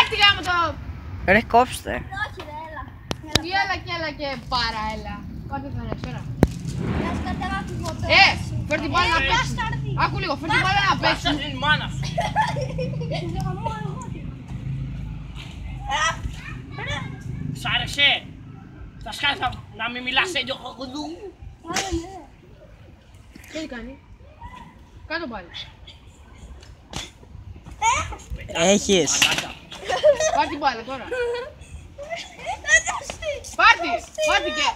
Πάρτι γάμο το! Ρε κόψτε. Όχι ρε, έλα. Έλα και πάρα, έλα. Πάτε τον έξω, τώρα. Να σκατεύω τη φωτό. Φέρ την μπάλα να παίξει. Άκου λίγο, φέρ την μπάλα να παίξει. Πάσα την μάνα σου. Σ' άρεσε. Θα σκάσει να μην μιλάς έτσι ο κοκκουδού. Τι κάνει. Κάτω πάλι. Έχεις. Πάρ' την μπάλα τώρα. Πάρτι και.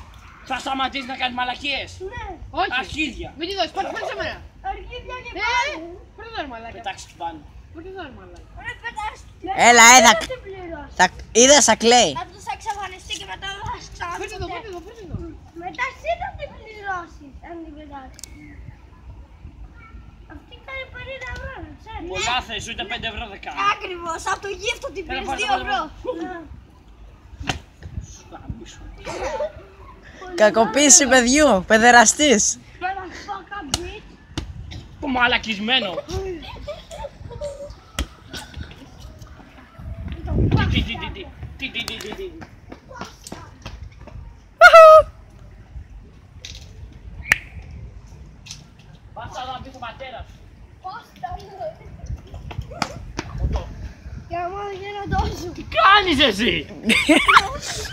Θα σταματήσεις να κάνεις μαλακίες. Όχι. Αρχίδια. Μην τη δώσεις, πάρτι σε μένα. Αρχίδια και πάλι. Πού το δώσει μαλάκα. Πετάξε την πάνω. Πού το δώσει μαλάκα. Ρε πετάς. Έλα, Δεν την πληρώσει. είδες θα κλαίει. Θα τους εξαφανιστεί και μετά θα Φέρτε ξαναπεί. το, φέρτε το. Μετά εσύ θα την πληρώσεις, αν την πετάσεις. Αυτή κάνει 50 ευρώ, να ξέρεις. Πολλά θες, ούτε 5 ευρώ δεν κάνει. Ακριβώς, από το γύφτο την Έλα, πήρες πάρε, 2 πάρε, ευρώ. Σου γαμίσω. Κακοποίηση παιδιού, παιδεραστής. Πέρα φάκα μπιτ. Το μαλακισμένο. Τι. Πάσα να πεις ο πατέρας σου. Πώς τα λέω. Από το. Και άμα δεν γίνω τόσο. Τι κάνεις εσύ.